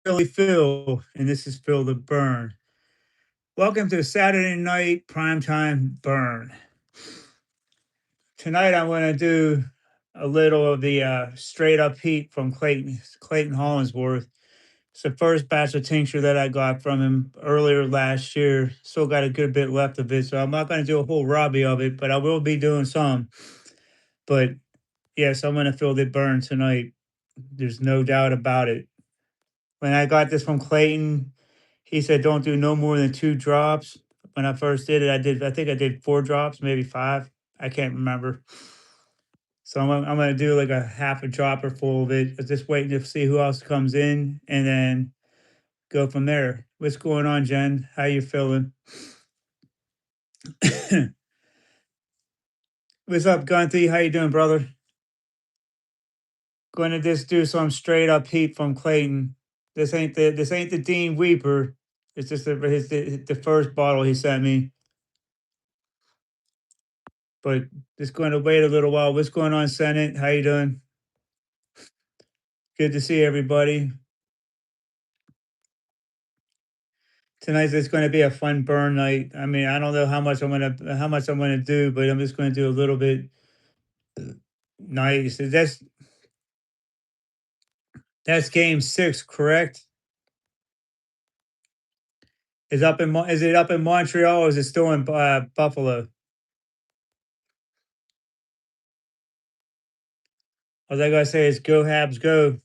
Philly Phil, and this is Phil the Burn. Welcome to Saturday Night Primetime Burn. Tonight I'm going to do a little of the straight up heat from Clayton Hollinsworth. It's the first batch of tincture that I got from him earlier last year. Still got a good bit left of it, so I'm not going to do a whole Robbie of it, but I will be doing some. But yes, I'm going to feel the burn tonight. There's no doubt about it. When I got this from Clayton, he said, "Don't do no more than 2 drops." When I first did it, I think I did 4 drops, maybe 5. I can't remember. So I'm gonna do like a half a dropper full of it. I'm just waiting to see who else comes in and then go from there. What's going on, Jen? How you feeling? What's up, Gunty? How you doing, brother? Going to just do some straight up heat from Clayton. This ain't the Dean Weeper. It's just the first bottle he sent me. But just going to wait a little while. What's going on, Senate? How you doing? Good to see everybody. Tonight's just going to be a fun burn night. I mean, I don't know how much I'm gonna do, but I'm just going to do a little bit. Nice. That's game 6, correct? Is it up in Montreal or is it still in Buffalo? All I gotta say is go Habs go.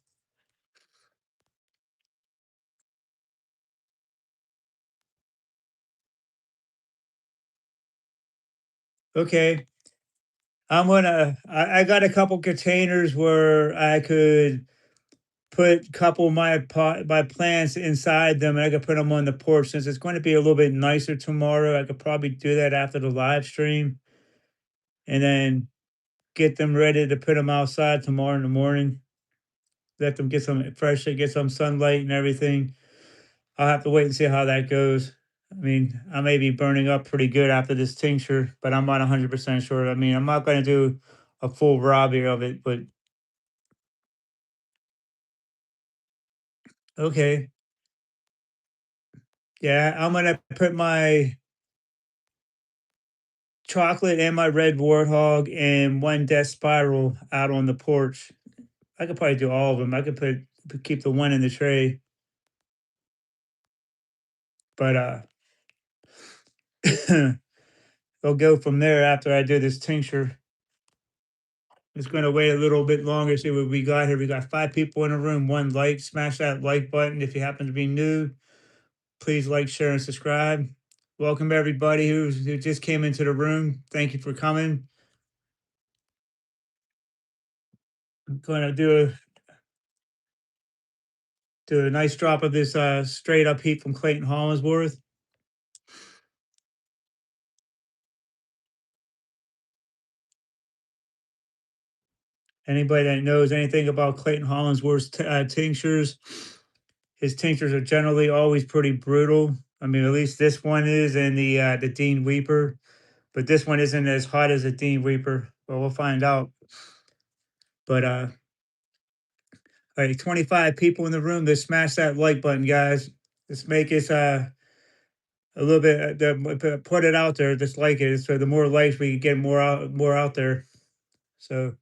Okay. I got a couple containers where I could put a couple of my plants inside them, and I could put them on the porch. Since it's going to be a little bit nicer tomorrow, I could probably do that after the live stream, and then get them ready to put them outside tomorrow in the morning. Let them get some fresh, get some sunlight and everything. I'll have to wait and see how that goes. I mean, I may be burning up pretty good after this tincture, but I'm not 100% sure. I mean, I'm not going to do a full Robbie of it, but okay. Yeah, I'm going to put my chocolate and my red warthog and one death spiral out on the porch. I could probably do all of them. I could keep the one in the tray, but they'll go from there after I do this tincture. It's going to wait a little bit longer. See what we got here. We got 5 people in the room. One like. Smash that like button if you happen to be new. Please like, share, and subscribe. Welcome everybody who just came into the room. Thank you for coming. I'm going to do a nice drop of this straight up heat from Clayton Hollinsworth. Anybody that knows anything about Clayton Hollinsworth's tinctures, his tinctures are generally always pretty brutal. I mean, at least this one is, and the Dean Weeper, but this one isn't as hot as a Dean Weeper. Well, we'll find out. But all right, 25 people in the room. Let's smash that like button, guys. Let's make us a little bit. Put it out there. Just like it. So the more likes we get, more out there. So,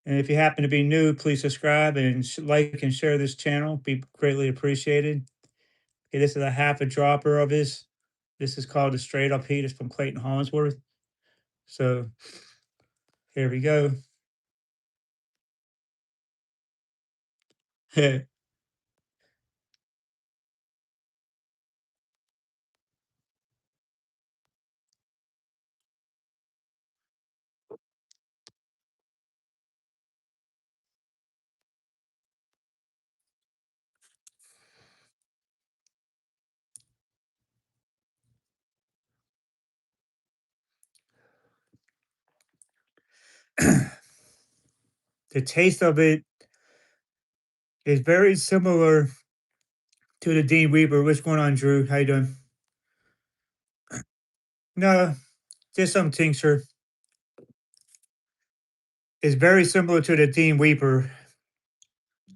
and if you happen to be new, please subscribe and like and share this channel. Be greatly appreciated. Okay, this is a half a dropper of this. This is called a straight up heat. It's from Clayton Hollinsworth. So here we go. The taste of it is very similar to the Dean Weaver. What's going on, Drew? How you doing? No, just some tincture. It's very similar to the Dean Weeper.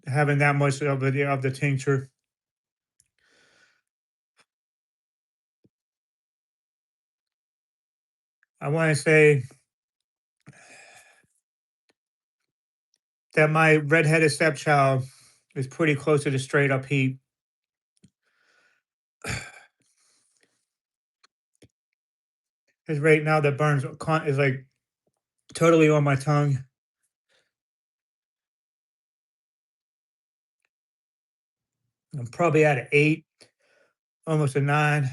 having that much of the tincture. I want to say that my redheaded stepchild is pretty close to the straight up heat. Because right now the is like totally on my tongue. I'm probably at an 8, almost a 9.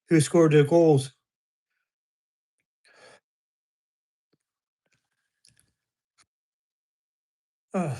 Who scored the goals? Ugh.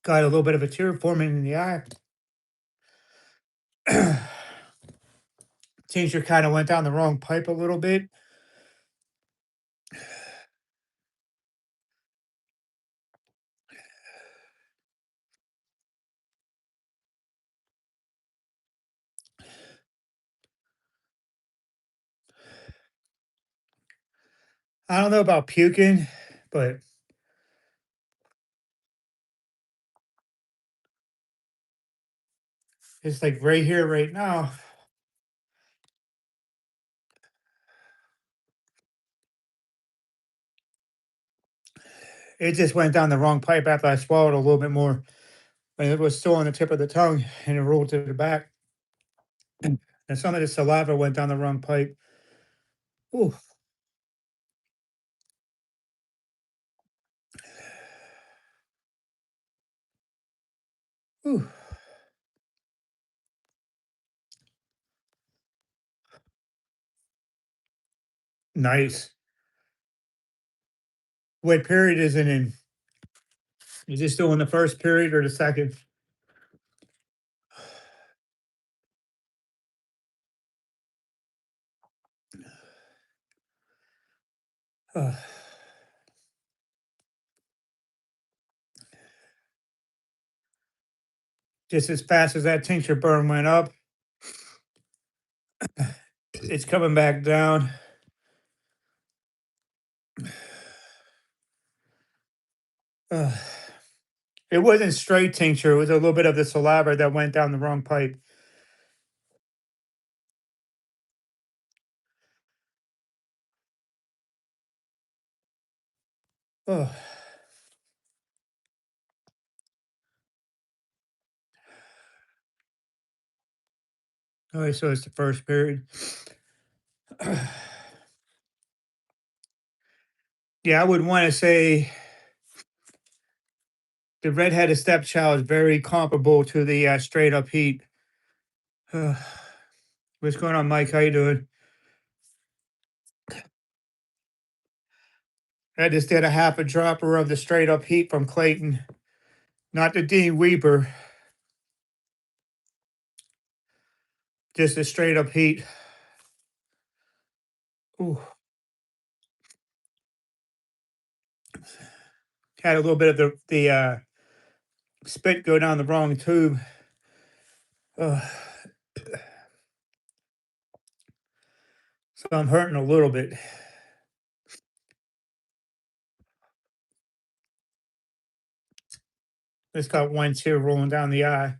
Got a little bit of a tear forming in the eye. Tincture kind of went down the wrong pipe a little bit. I don't know about puking, but it's like right here, right now. It just went down the wrong pipe after I swallowed a little bit more. And it was still on the tip of the tongue and it rolled to the back. And some of the saliva went down the wrong pipe. Ooh, ooh, nice. What period is it in? Is it still in the first period or the second? Uh, just as fast as that tincture burn went up, it's coming back down. Uh, it wasn't straight tincture. It was a little bit of the saliva that went down the wrong pipe. Oh, all right, so it's the first period. Yeah, I would want to say the redheaded stepchild is very comparable to the straight up heat. Uh, what's going on, Mike? How you doing? I just did a half a dropper of the straight up heat from Clayton, not the Dean Weber, just the straight up heat. Ooh, had a little bit of the spit go down the wrong tube. Uh, so I'm hurting a little bit. Just got one tear rolling down the eye.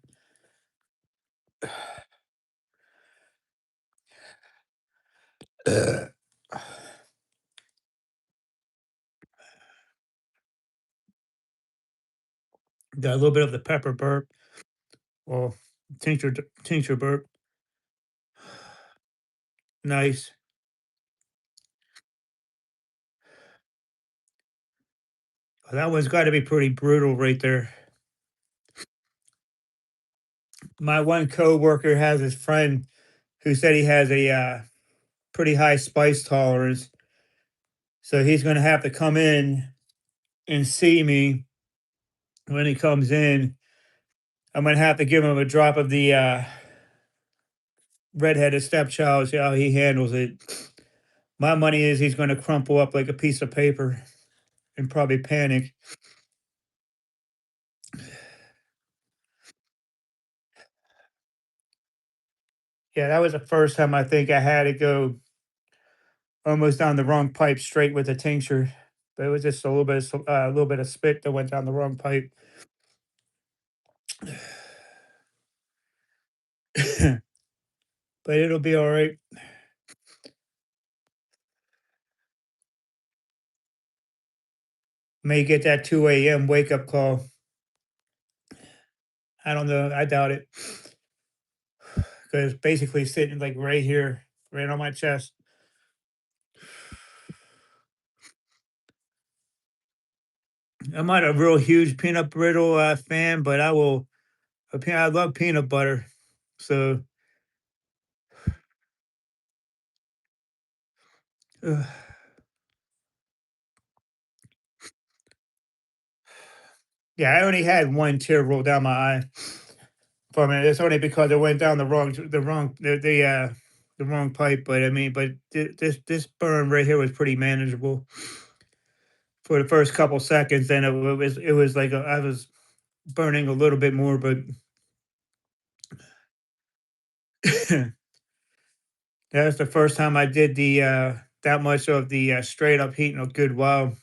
Got a little bit of the pepper burp or tincture burp. Nice. That one's got to be pretty brutal right there. My one coworker has his friend who said he has a pretty high spice tolerance, So he's going to have to come in and see me when he comes in. I'm going to have to give him a drop of the redheaded stepchild, see how he handles it. My money is he's going to crumple up like a piece of paper and probably panic. Yeah, that was the first time I think I had to go almost down the wrong pipe straight with the tincture. But it was just a little bit of spit that went down the wrong pipe. But it'll be all right. May get that 2 a.m. wake up call. I don't know. I doubt it. Because basically sitting like right here, right on my chest. I'm not a real huge peanut brittle fan, but I love peanut butter. So, uh, yeah, I only had one tear roll down my eye from it. It's only because it went down the wrong pipe. But I mean, but this burn right here was pretty manageable for the first couple seconds. Then it was like I was burning a little bit more, but that's the first time I did the that much of the straight up heat in a good while.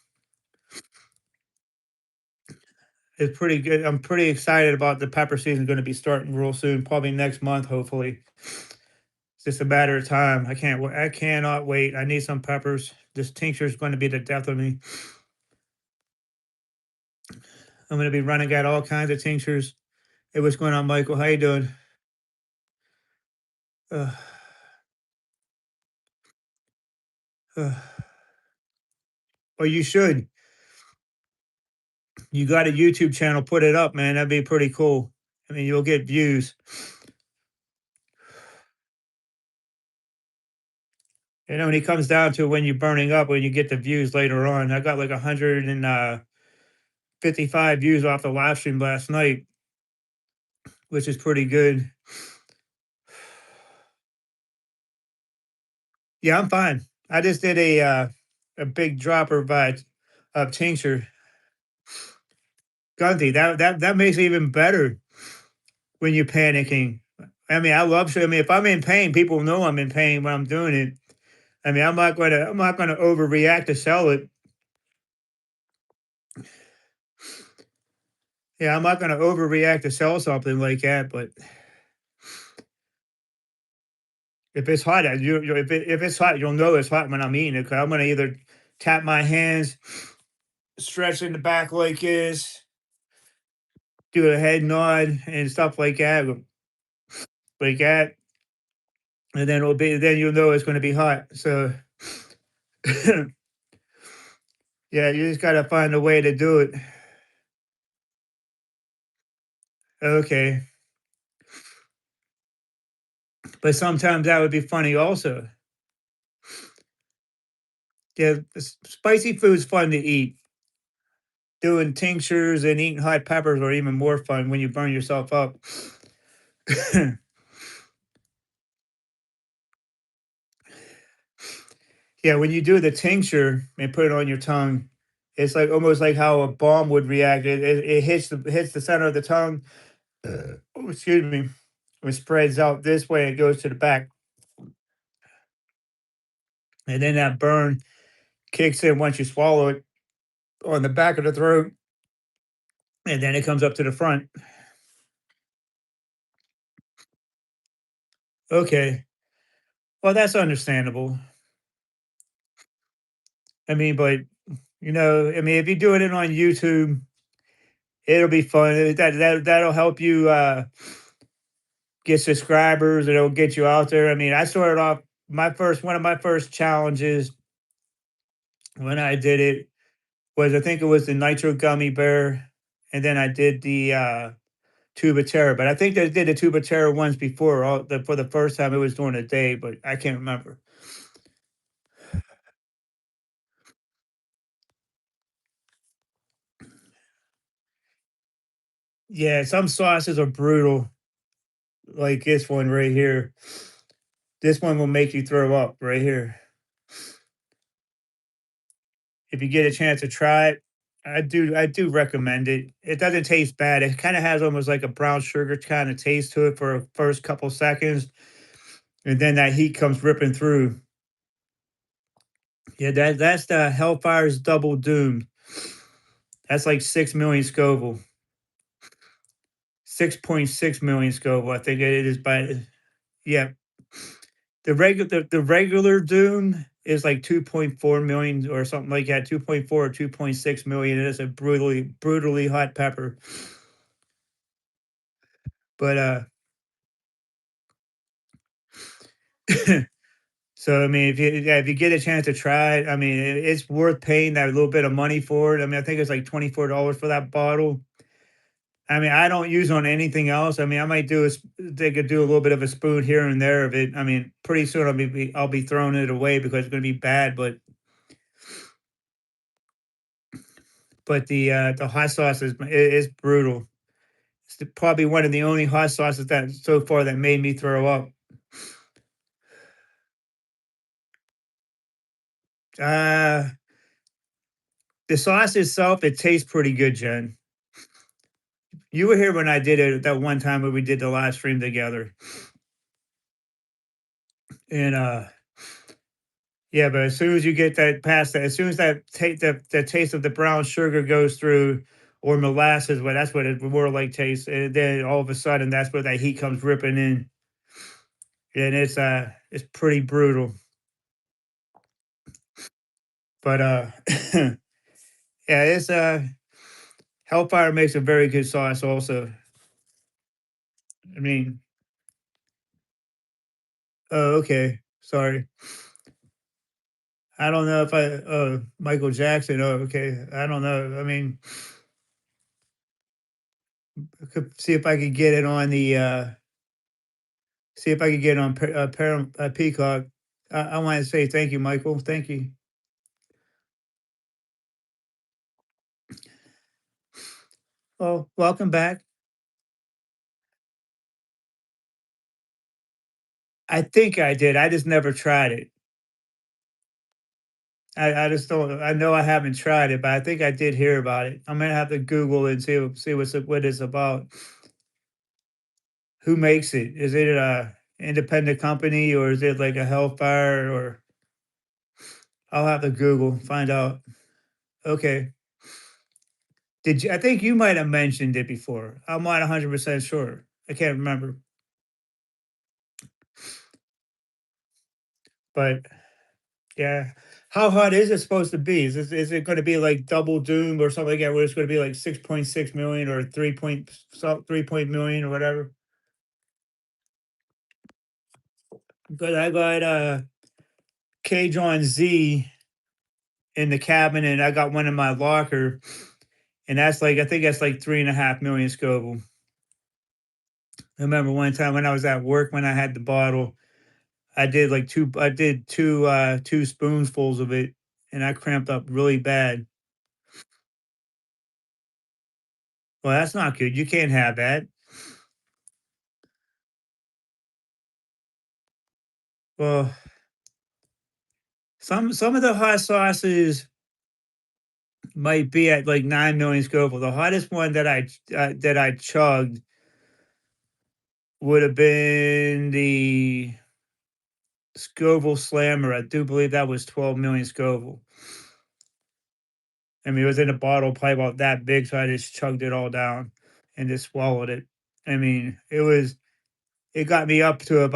It's pretty good. I'm pretty excited about the pepper season going to be starting real soon, probably next month, hopefully. It's just a matter of time. I cannot wait. I need some peppers. This tincture is going to be the death of me. I'm going to be running out all kinds of tinctures. Hey, what's going on, Michael? How you doing? Uh, uh, well, you should. You got a YouTube channel, put it up, man. That'd be pretty cool. I mean, you'll get views. You know, when it comes down to when you're burning up, when you get the views later on, I got like 155 views off the live stream last night, which is pretty good. Yeah, I'm fine. I just did a big dropper by of tincture. Gunty, that makes it even better when you're panicking. I mean, I mean, if I'm in pain, people know I'm in pain when I'm doing it. I mean, I'm not gonna overreact to sell it. Yeah, I'm not gonna overreact to sell something like that. But if it's hot, if it's hot, you'll know it's hot when I'm eating it. Cause I'm gonna either tap my hands, stretch in the back like this, do a head nod and stuff like that, and then you'll know it's going to be hot. So yeah, you just got to find a way to do it. Okay, but sometimes that would be funny also. Yeah, spicy food's fun to eat. Doing tinctures and eating hot peppers are even more fun when you burn yourself up. Yeah, when you do the tincture and put it on your tongue, it's like almost like how a bomb would react. It hits the center of the tongue. Oh, excuse me. It spreads out this way and goes to the back, and then that burn kicks in once you swallow it on the back of the throat, and then it comes up to the front. Okay, well that's understandable. I mean, but I mean, if you're doing it on YouTube, it'll be fun. That'll help you get subscribers. It'll get you out there. I mean, I started off my first one of my first challenges when I did it was I think it was the nitro gummy bear, and then I did the Tuba Terra. But I think they did the Tuba Terra ones before. For the first time, it was during the day, but I can't remember. Yeah, some sauces are brutal, like this one right here. This one will make you throw up right here. If you get a chance to try it, I do recommend it. It doesn't taste bad. It kind of has almost like a brown sugar kind of taste to it for a first couple seconds, and then that heat comes ripping through. Yeah, that's the Hellfire's Double Doom. That's like 6 million Scoville, 6.6 million Scoville. I think it is by yeah. The regular Doom is like 2.4 million or something like that. 2.4 or 2.6 million. It is a brutally hot pepper. But so I mean, if you get a chance to try it, I mean, it's worth paying that little bit of money for it. I mean, I think it's like $24 for that bottle. I mean, I don't use on anything else. I mean, I might they could do a little bit of a spoon here and there of it. I mean, pretty soon I'll be throwing it away because it's going to be bad. But the hot sauce is brutal. Probably one of the only hot sauces that so far that made me throw up. Uh, the sauce itself, it tastes pretty good, Jen. You were here when I did it that one time when we did the live stream together. And yeah, but as soon as you get that past that, as soon as the taste of the brown sugar goes through or molasses, well, that's what it more like tastes. And then all of a sudden that's where that heat comes ripping in. And it's pretty brutal. But yeah, it's Hellfire makes a very good sauce also. I mean, oh, okay. Sorry. I don't know if Michael Jackson. Oh, okay. I don't know. I mean, I could see if I could get it on see if I could get it on Peacock. I want to say thank you, Michael. Thank you. Oh, welcome back. I think I did. I just never tried it. I just don't. I know I haven't tried it, but I think I did hear about it. I'm gonna have to Google and see what it's about. Who makes it? Is it a independent company or is it like a Hellfire or I'll have to Google, find out. Okay. Did you I think you might have mentioned it before. I'm not 100% sure. I can't remember. But yeah. How hot is it supposed to be? Is it going to be like double doom or something like that where it's going to be like 6.6 million or 3 point million or whatever? But I got K John Z in the cabinet and I got one in my locker and that's like I think that's like 3.5 million Scoville. I remember one time when I was at work when I had the bottle, I did two spoonfuls of it and I cramped up really bad. Well, that's not good. You can't have that. Well, some of the hot sauces might be at like 9 million Scoville. The hottest one that I chugged would have been the Scoville Slammer. I do believe that was 12 million Scoville. I mean, it was in a bottle probably about that big, so I just chugged it all down and just swallowed it. I mean, it got me up to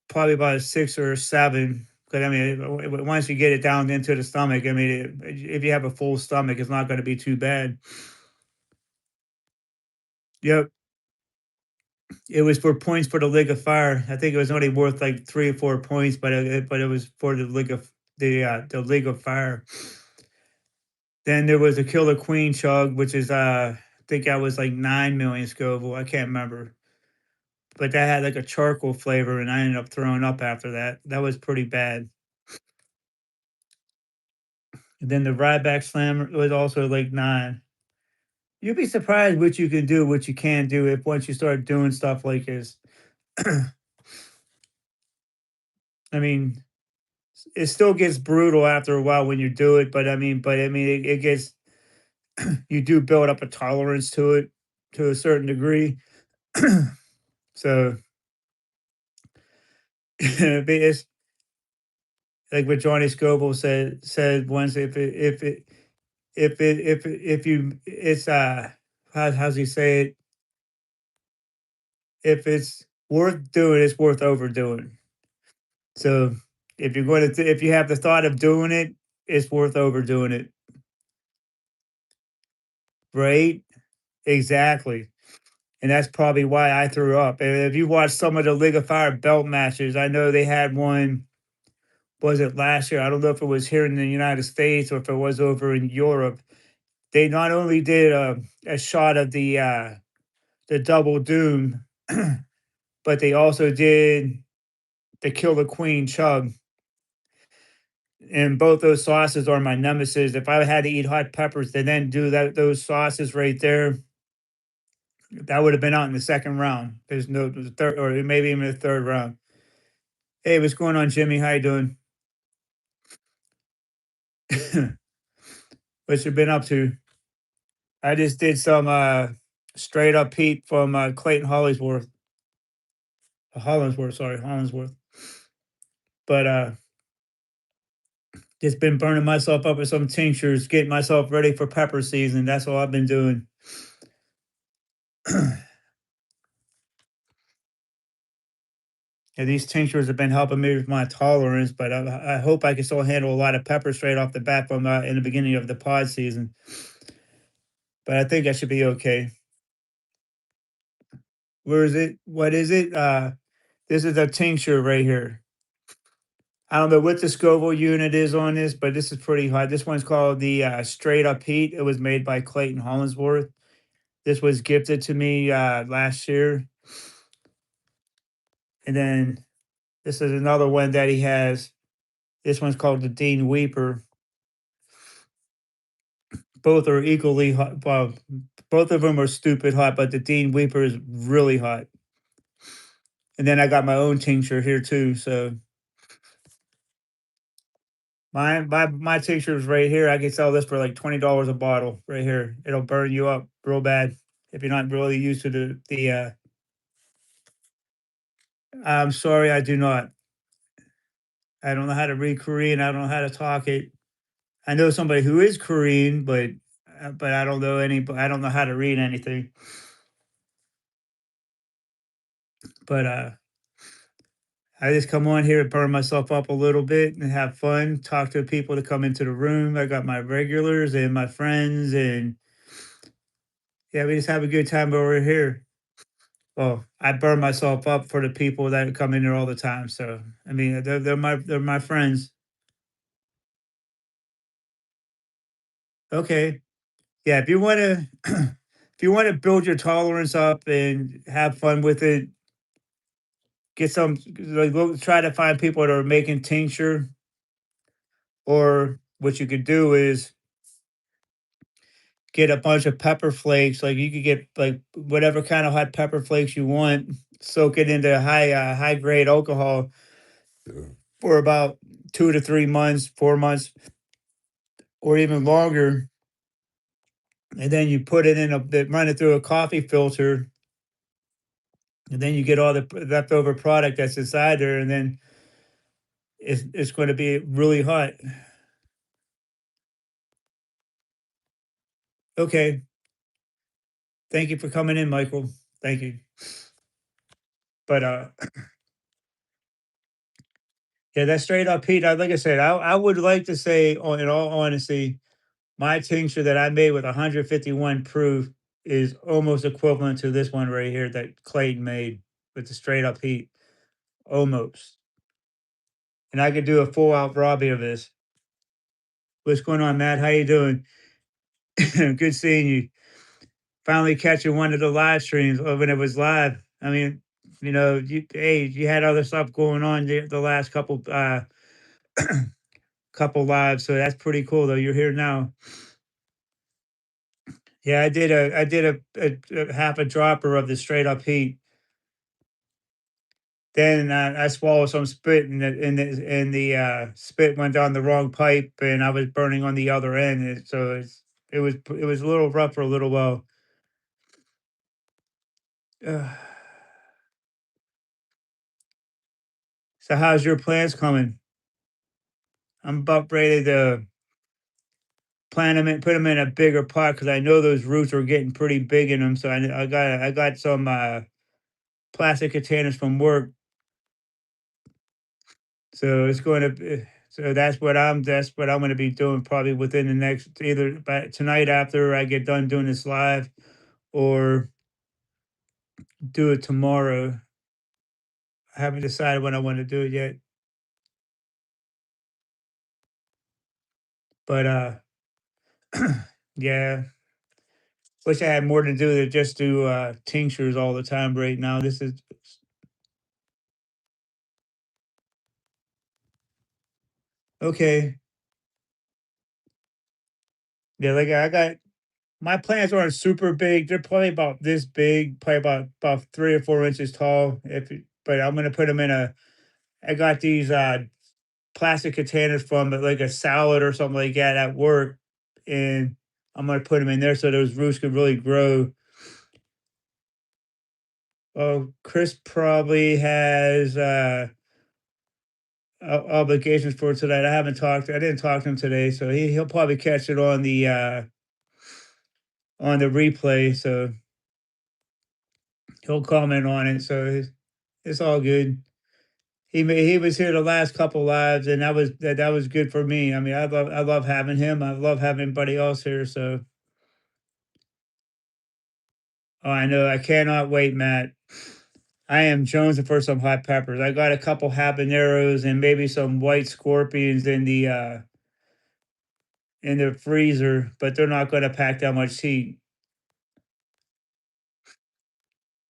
probably about a 6 or a 7. 'Cause I mean, once you get it down into the stomach, I mean, if you have a full stomach, it's not gonna be too bad. Yep. It was for points for the League of Fire. I think it was only worth like 3 or 4 points, but it was for the League of Fire. Then there was a Killer Queen chug, which is, I think that was like 9 million Scoville. I can't remember. But that had like a charcoal flavor, and I ended up throwing up after that. That was pretty bad. And then the Ryback Slammer was also like 9. You'll be surprised what you can do, what you can do if once you start doing stuff like this. I mean, it still gets brutal after a while when you do it, but it gets you do build up a tolerance to it to a certain degree. So it's like what Johnny Scoble said once. If you it's how's he say it? If it's worth doing, it's worth overdoing. So if you're going to if you have the thought of doing it, it's worth overdoing it, right? Exactly. And that's probably why I threw up. And if you watch some of the League of Fire belt matches, I know they had one. Was it last year? I don't know if it was here in the United States or if it was over in Europe. They not only did a shot of the double doom, but they also did the Kill the Queen chug. And both those sauces are my nemesis. If I had to eat hot peppers and then do those sauces right there, that would have been out in the second round. There's no the third or maybe even the third round. Hey, what's going on, Jimmy? How you doing? What you been up to? I just did some straight up heat from Clayton Hollingsworth. Hollingsworth, sorry, Hollingsworth. But just been burning myself up with some tinctures, getting myself ready for pepper season. That's all I've been doing. Yeah, these tinctures have been helping me with my tolerance, but I hope I can still handle a lot of pepper straight off the bat from in the beginning of the pod season. But I think I should be okay. Where is it? What is it? This is a tincture right here. I don't know what the Scoville unit is on this, but this is pretty hot. This one's called the Straight Up Heat. It was made by Clayton Hollingsworth. This was gifted to me last year. And then this is another one that he has. This one's called the Dean Weeper. Both are equally hot. Well, both of them are stupid hot, but the Dean Weeper is really hot. And then I got my own tincture here too. So my tincture is right here. I can sell this for like $20 a bottle right here. It'll burn you up real bad if you're not really used to the. I'm sorry, I do not. I don't know how to read Korean. I don't know how to talk it. I know somebody who is Korean, but I don't know any. I don't know how to read anything. But I just come on here and burn myself up a little bit and have fun. Talk to people that come into the room. I got my regulars and my friends, and yeah, we just have a good time over here. Well, I burn myself up for the people that come in there all the time. So I mean, they're my friends. Okay, yeah. If you want to, if you want to build your tolerance up and have fun with it, get some. Like, go try to find people that are making tincture. Or what you could do is get a bunch of pepper flakes. Like you could get like whatever kind of hot pepper flakes you want. Soak it into high grade alcohol for about 2 to 3 months, 4 months, or even longer, and then you put it in run it through a coffee filter, and then you get all the leftover product that's inside there, and then it's going to be really hot. Okay, thank you for coming in, Michael. Thank you. But yeah, that's straight up heat. Like I said, I would like to say, in all honesty, my tincture that I made with 151 proof is almost equivalent to this one right here that Clayton made with the straight up heat, almost. And I could do a full out Robbie of this. What's going on, Matt? How you doing? Good seeing you. Finally catching one of the live streams when it was live. I mean, you had other stuff going on the last couple lives, so that's pretty cool though. You're here now. Yeah, I did a half a dropper of the straight up heat. Then I swallowed some spit and the spit went down the wrong pipe and I was burning on the other end. It was a little rough for a little while. Ugh. So how's your plans coming? I'm about ready to plant them in, put them in a bigger pot because I know those roots are getting pretty big in them. So I got some plastic containers from work. So it's going to be, so that's what I'm going to be doing probably within the next either by tonight after I get done doing this live or do it tomorrow. I haven't decided when I want to do it yet, but yeah, wish I had more to do than just do tinctures all the time right now. This is okay. Yeah, like I got my plants aren't super big. They're probably about this big, probably about 3 or 4 inches tall. But I'm gonna put them in a. I got these plastic containers from like a salad or something like that at work, and I'm gonna put them in there so those roots could really grow. Oh, Chris probably has obligations for tonight. I didn't talk to him today, so he'll probably catch it on the replay. So he'll comment on it. So it's all good. He was here the last couple lives, and that was good for me. I mean, I love having him. I love having everybody else here. So oh, I know I cannot wait, Matt. I am jonesing for some hot peppers. I got a couple habaneros and maybe some white scorpions in the freezer, but they're not going to pack that much heat.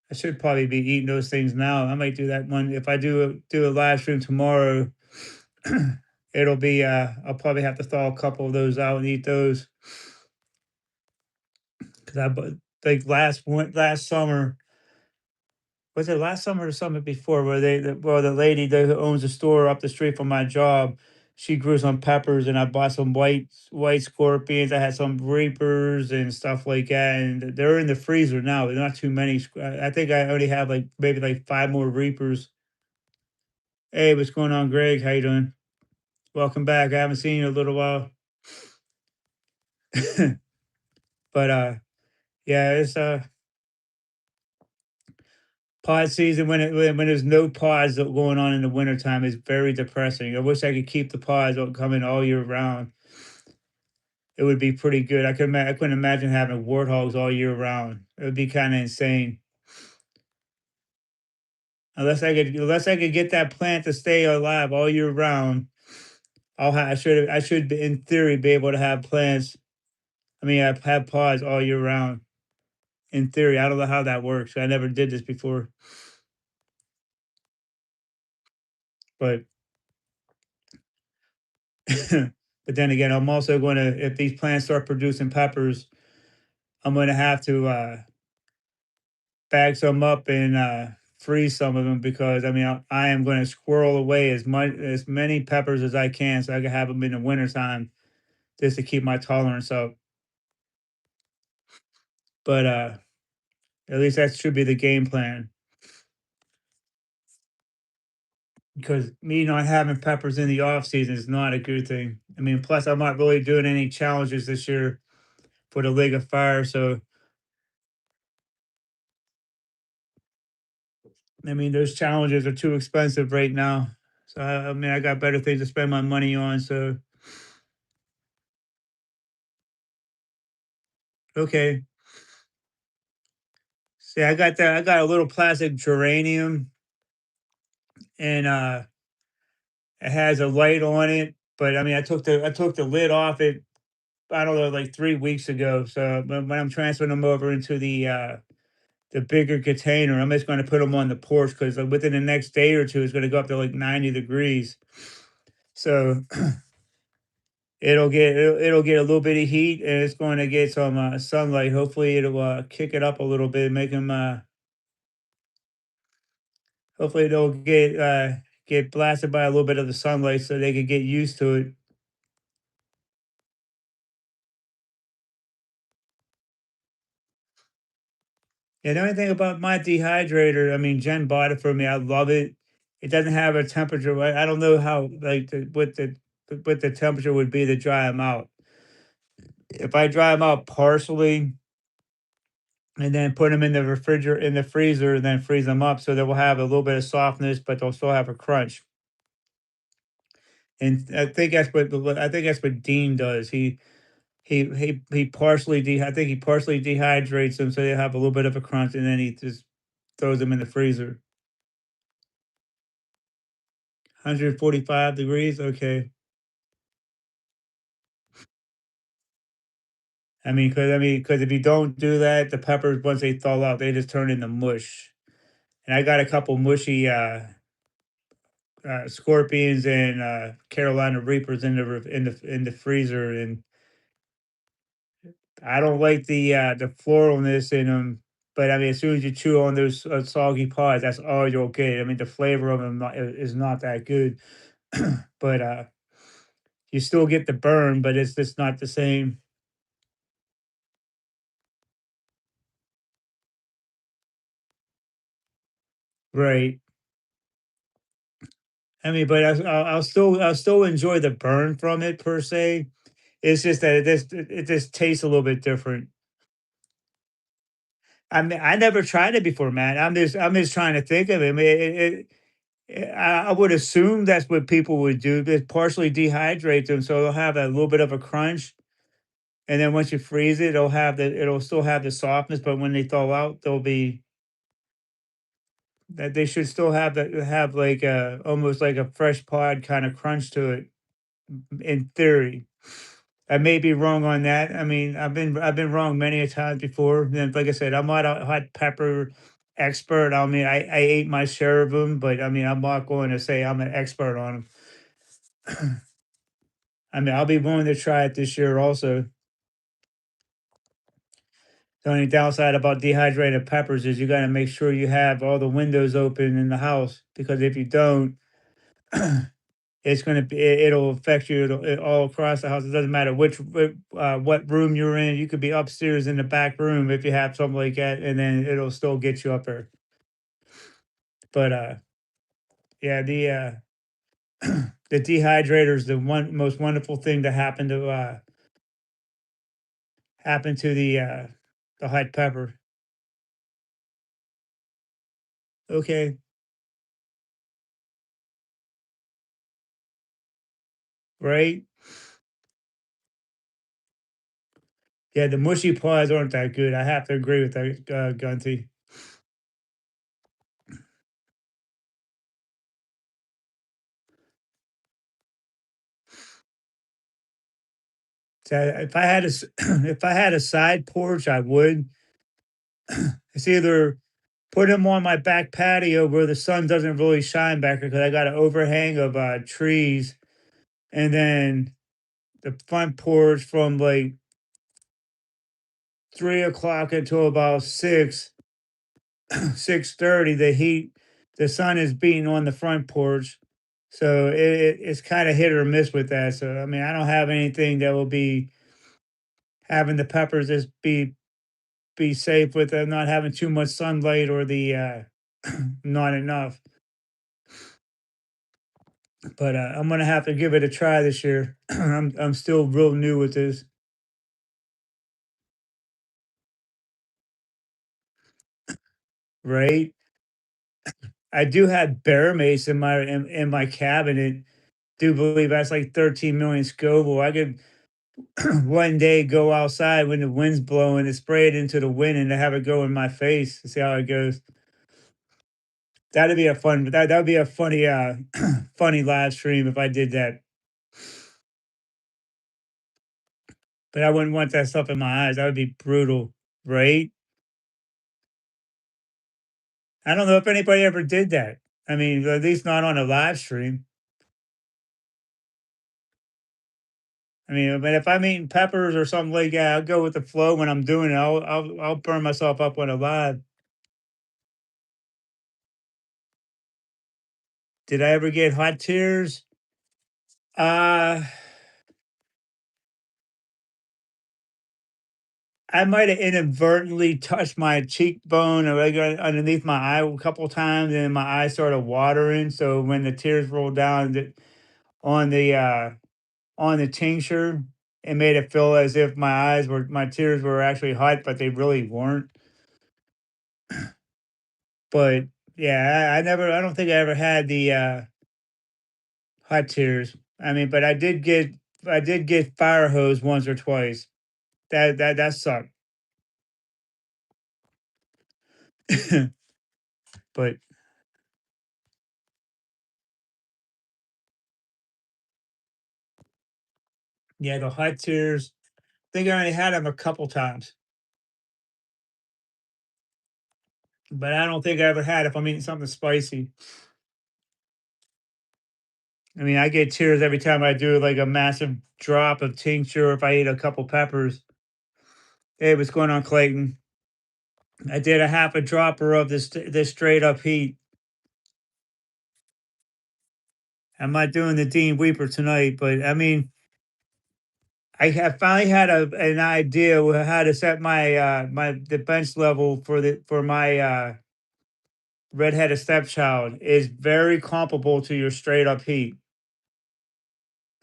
I should probably be eating those things now. I might do that one if I do a live stream tomorrow. It'll be I'll probably have to thaw a couple of those out and eat those because like last summer, was it last summer or summer before where the lady that owns the store up the street from my job, she grew some peppers and I bought some white scorpions. I had some reapers and stuff like that, and they're in the freezer now. They're not too many. I think I only have like maybe like five more reapers. Hey, what's going on, Greg? How you doing? Welcome back. I haven't seen you in a little while. But yeah, it's pod season when there's no pods going on in the wintertime is very depressing. I wish I could keep the pods coming all year round. It would be pretty good. I couldn't imagine having warthogs all year round. It would be kind of insane. Unless I could get that plant to stay alive all year round. I should be, in theory be able to have plants. I mean, I have pods all year round. In theory, I don't know how that works. I never did this before, but but then again, I'm also going to if these plants start producing peppers, I'm going to have to bag some up and freeze some of them because I mean I am going to squirrel away as many peppers as I can so I can have them in the wintertime just to keep my tolerance up. But at least that should be the game plan because me not having peppers in the off season is not a good thing. I mean, plus I'm not really doing any challenges this year for the League of Fire, so I mean those challenges are too expensive right now. So I mean I got better things to spend my money on. So okay. See, I got a little plastic geranium and it has a light on it. But I mean I took the lid off it, I don't know, like 3 weeks ago. So when I'm transferring them over into the bigger container, I'm just gonna put them on the porch because within the next day or two it's gonna go up to like 90 degrees. So it'll get a little bit of heat, and it's going to get some sunlight. Hopefully, it'll kick it up a little bit, make them. Hopefully, they'll get blasted by a little bit of the sunlight, so they can get used to it. Yeah, the only thing about my dehydrator, I mean, Jen bought it for me. I love it. It doesn't have a temperature. I don't know how like what the temperature would be to dry them out. If I dry them out partially and then put them in the refrigerator in the freezer and then freeze them up, so they will have a little bit of softness, but they'll still have a crunch. And I think that's what Dean does. He partially I think he partially dehydrates them so they have a little bit of a crunch, and then he just throws them in the freezer. 145 degrees. Okay. Because if you don't do that, the peppers once they thaw out, they just turn into mush. And I got a couple mushy scorpions and Carolina Reapers in in the freezer, and I don't like the floralness in them. But I mean, as soon as you chew on those soggy pods, that's all you'll get. I mean, the flavor of them is not that good, but you still get the burn, but it's just not the same. Right. I mean, but I'll still enjoy the burn from it per se. It's just that it just tastes a little bit different. I mean, I never tried it before, man. I'm just trying to think of it. I mean, I would assume that's what people would do. They partially dehydrate them, so they'll have a little bit of a crunch, and then once you freeze it, it'll still have the softness. But when they thaw out, they'll be that they should still have like a almost like a fresh pod kind of crunch to it in theory. I may be wrong on that. I mean, I've been wrong many a times before. And like I said, I'm not a hot pepper expert. I mean, I ate my share of them, but I mean, I'm not going to say I'm an expert on them. I mean, I'll be willing to try it this year also. The only downside about dehydrated peppers is you got to make sure you have all the windows open in the house because if you don't, it's gonna be it'll affect you all across the house. It doesn't matter what room you're in. You could be upstairs in the back room if you have something like that, and then it'll still get you up there. But yeah, the dehydrator is the one most wonderful thing to happen to the hot pepper. Okay, right? Yeah, the mushy paws aren't that good. I have to agree with that, Gunty. So if I had if I had a side porch, I would. It's either put them on my back patio where the sun doesn't really shine back because I got an overhang of trees, and then the front porch from like 3 o'clock until about 6:30. The sun is beating on the front porch, so it's kind of hit or miss with that. So I mean, I don't have anything that will be having the peppers just be safe with them not having too much sunlight or the not enough. But I'm gonna have to give it a try this year. I'm still real new with this, right? I do have bear mace in my cabinet. Do believe that's like 13 million Scoville. I could one day go outside when the wind's blowing and spray it into the wind and to have it go in my face to see how it goes. That would be a funny funny live stream if I did that. But I wouldn't want that stuff in my eyes. That would be brutal, right? I don't know if anybody ever did that. I mean, at least not on a live stream. I mean, but if I'm eating peppers or something like that, I'll go with the flow when I'm doing it. I'll burn myself up when alive. Did I ever get hot tears? Uh, I might have inadvertently touched my cheekbone or like underneath my eye a couple times, and my eye started watering. So when the tears rolled down on the tincture, it made it feel as if my tears were actually hot, but they really weren't. But yeah, I don't think I ever had the hot tears. I mean, but I did get fire hose once or twice. That sucked. But yeah, the hot tears. I think I only had them a couple times, but I don't think I ever had if I'm eating something spicy. I mean, I get tears every time I do like a massive drop of tincture. If I eat a couple peppers, hey, what's going on, Clayton? I did a half a dropper of this straight up heat. I'm not doing the Dean Weeper tonight, but I mean, I have finally had an idea how to set my the bench level for my redheaded stepchild is very comparable to your straight up heat.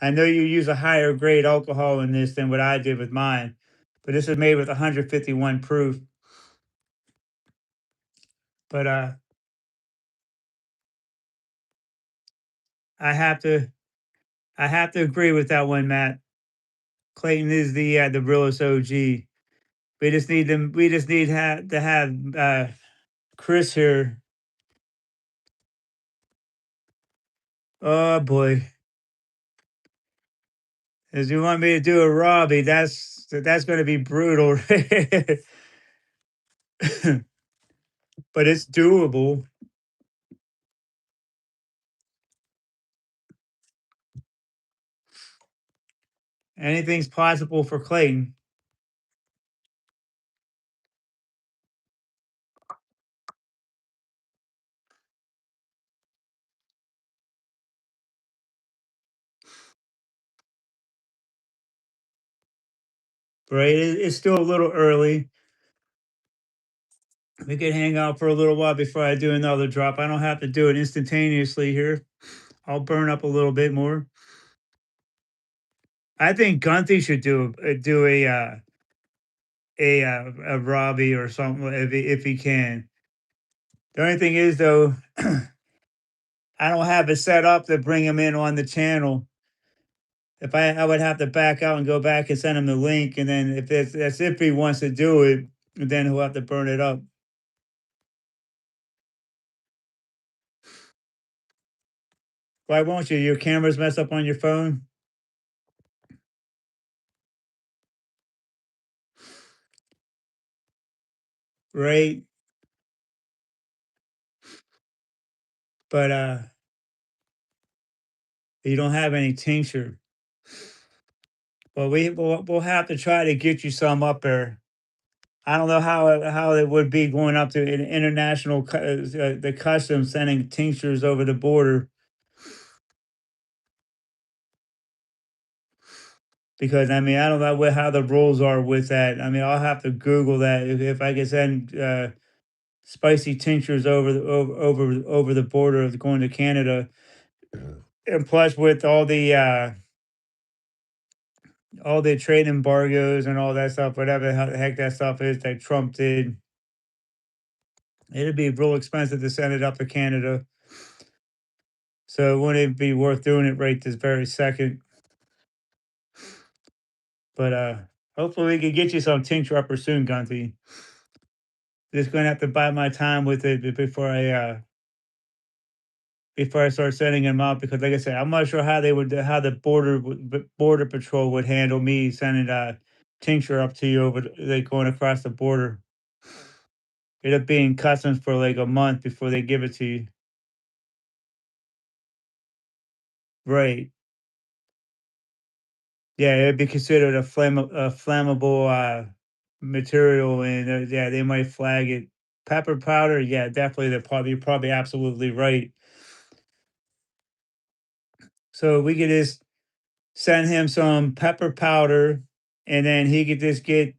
I know you use a higher grade alcohol in this than what I did with mine, but this is made with 151 proof. But I have to I have to agree with that one, Matt. Clayton is the realest OG. We just need to have Chris here. Oh boy. If you want me to do a Robbie, that's gonna be brutal. But it's doable. Anything's possible for Clayton. Right? It's still a little early. We could hang out for a little while before I do another drop. I don't have to do it instantaneously here. I'll burn up a little bit more. I think Gunthy should do a Robbie or something if he can. The only thing is though, I don't have it set up to bring him in on the channel. If I would have to back out and go back and send him the link, and then if that's if he wants to do it, then he'll have to burn it up. Why won't you? Your camera's messed up on your phone, right? But you don't have any tincture. Well, we'll have to try to get you some up there. I don't know how it would be going up to an international the customs sending tinctures over the border because I mean I don't know how the rules are with that. I mean I'll have to Google that if I can send spicy tinctures over the border of going to Canada, and plus with all the trade embargoes and all that stuff, whatever the heck that stuff is that Trump did, it'd be real expensive to send it up to Canada. So it wouldn't be worth doing it right this very second. But hopefully we can get you some tincture upper soon, Gunty. Just gonna have to bide my time with it before I start sending them out because, like I said, I'm not sure how the border patrol would handle me sending tincture up to you like going across the border. End up being customs for like a month before they give it to you. Right. Yeah, it'd be considered a flammable, material, and, yeah, they might flag it. Pepper powder, yeah, definitely, you're probably absolutely right. So we could just send him some pepper powder, and then he could just get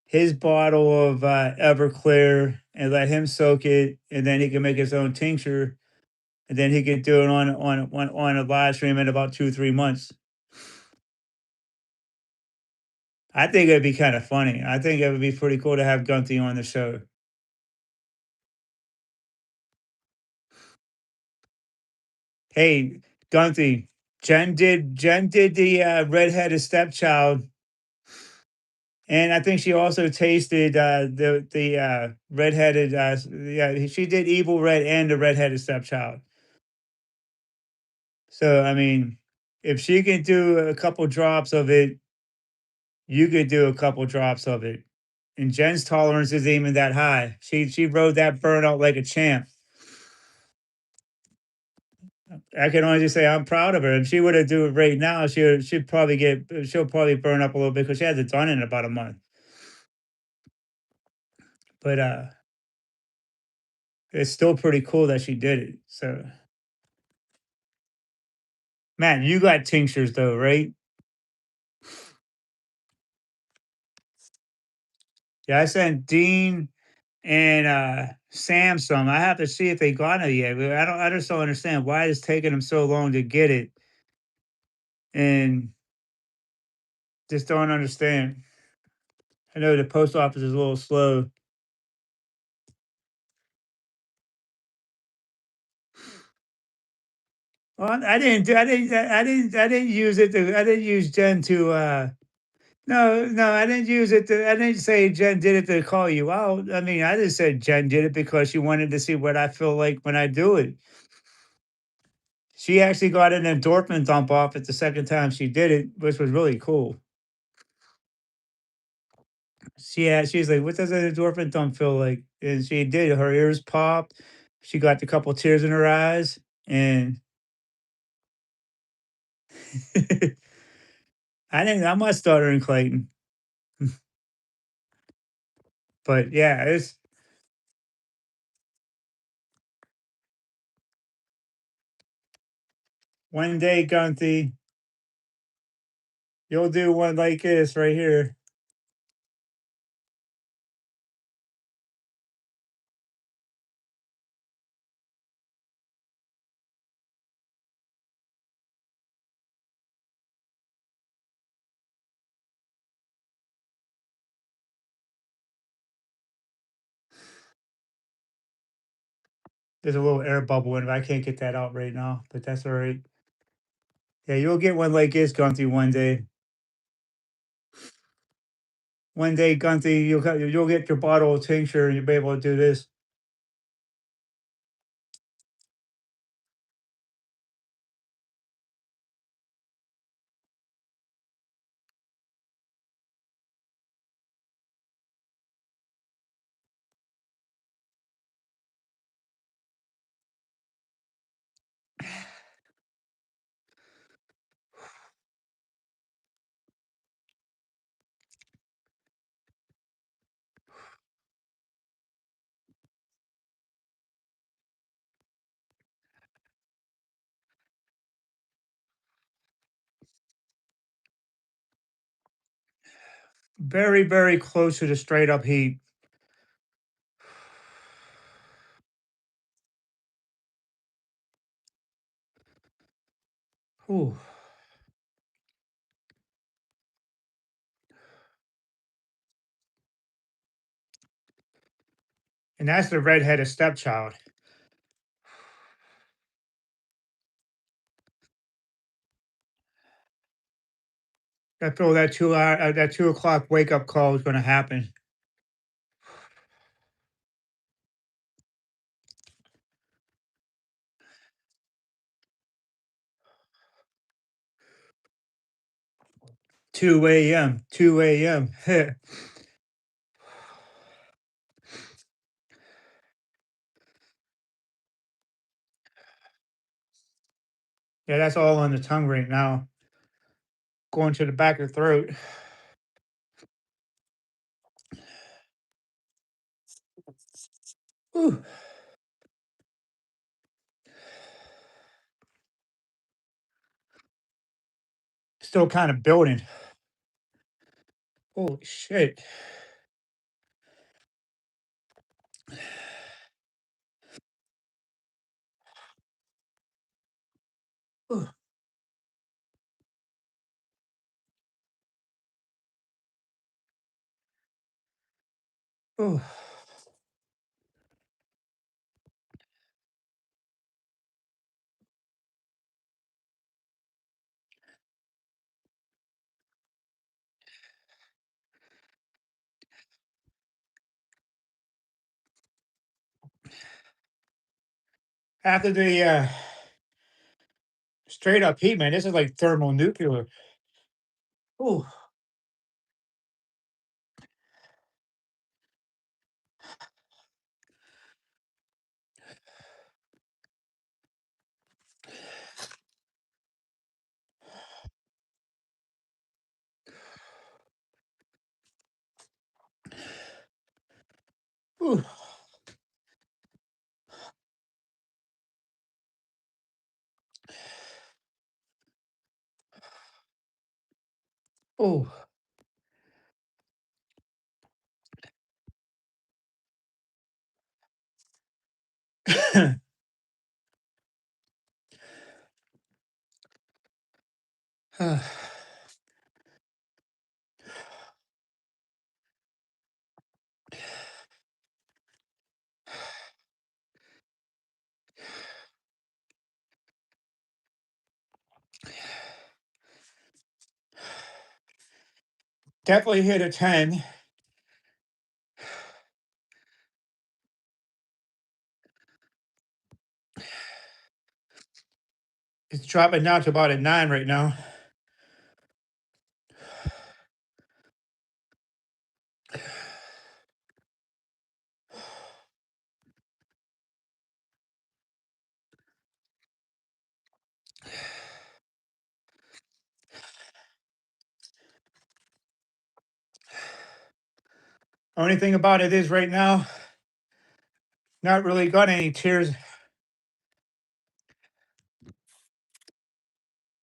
his bottle of, Everclear and let him soak it, and then he can make his own tincture, and then he could do it on a live stream in about 2, 3 months. I think it'd be kinda funny. I think it would be pretty cool to have Gunty on the show. Hey, Gunty, Jen did the, redheaded stepchild, and I think she also tasted, the redheaded, yeah, she did Evil Red and the redheaded stepchild. So, I mean, if she can do a couple drops of it, you could do a couple drops of it. And Jen's tolerance isn't even that high. She rode that burnout like a champ. I can only just say I'm proud of her. If she were to do it right now, she'll probably burn up a little bit because she hasn't done it in about a month. But it's still pretty cool that she did it. So, man, you got tinctures though, right? Yeah, I sent Dean and Sam some. I have to see if they got it yet. But I just don't understand why it's taking them so long to get it, and just don't understand. I know the post office is a little slow. Well, I didn't use it to, I didn't use Jen to, no, no, I didn't use it to, I didn't say Jen did it to call you out. I mean, I just said Jen did it because she wanted to see what I feel like when I do it. She actually got an endorphin dump off it the second time she did it, which was really cool. She's like, "What does an endorphin dump feel like?" And she did. Her ears popped. She got a couple tears in her eyes, and I'm not stuttering, Clayton. But yeah, it's one day, Gunty, you'll do one like this right here. There's a little air bubble in it. I can't get that out right now, but that's all right. Yeah, you'll get one like this, Gunty, one day. One day, Gunty, you'll get your bottle of tincture and you'll be able to do this. 'Very, very close to the straight up heat. Whew. And that's the redheaded stepchild. I feel that 2 o'clock wake up call is gonna happen. 2 AM, 2 AM. Yeah, that's all on the tongue right now. going to the back of the throat. Whew. Still kind of building. Holy shit. Whew. Whew. After the straight up heat, man, this is like thermonuclear. Ooh, ooh, ooh. Definitely hit a 10. It's dropping down to about a 9 right now. Only thing about it is right now, not really got any tears, at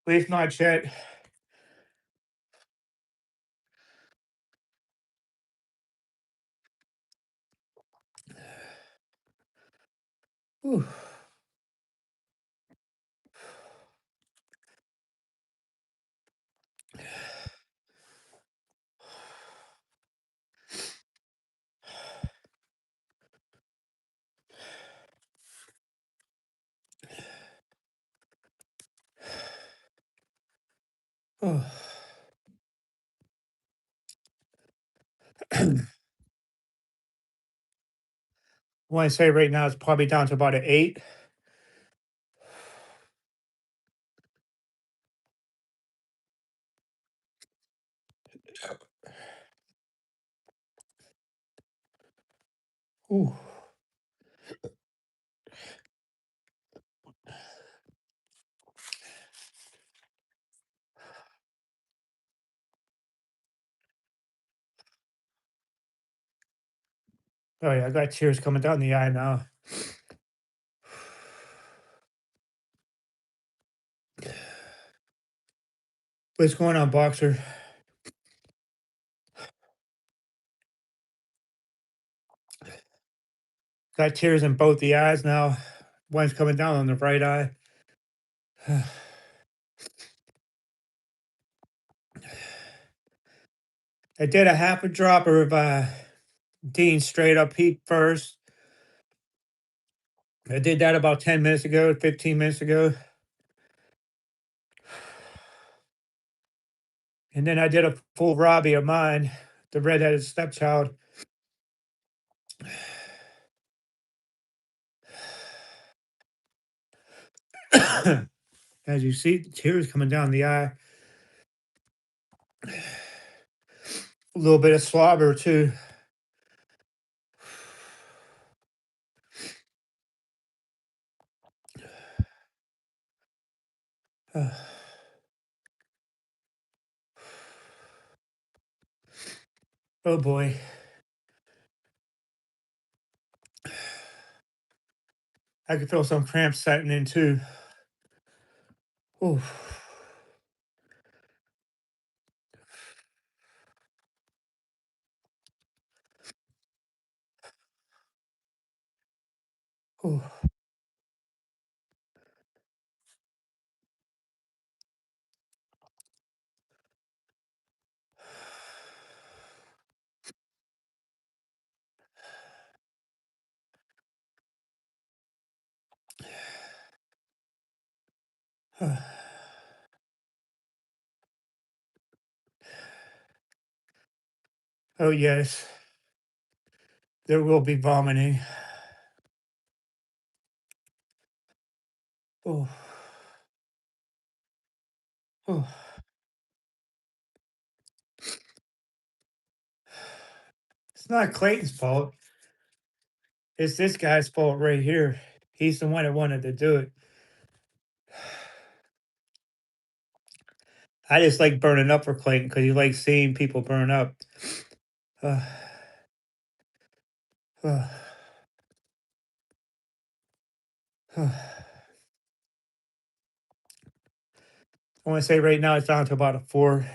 least not yet. Ooh. Oh. I want to say right now it's probably down to about an 8. Ooh. Oh yeah, I got tears coming down the eye now. What's going on, boxer? Got tears in both the eyes now. One's coming down on the right eye. I did a half a dropper of Dean straight up heat first. I did that about 10 minutes ago, 15 minutes ago. And then I did a full Robbie of mine, the redheaded stepchild. As you see, the tears coming down the eye. A little bit of slobber too. Oh boy. I can feel some cramps setting in too. Ooh. Ooh. Oh yes, there will be vomiting. Oh. Oh. It's not Clayton's fault. It's this guy's fault right here. He's the one that wanted to do it. I just like burning up for Clayton because he likes seeing people burn up. Uh, uh, uh. I want to say right now it's down to about a 4.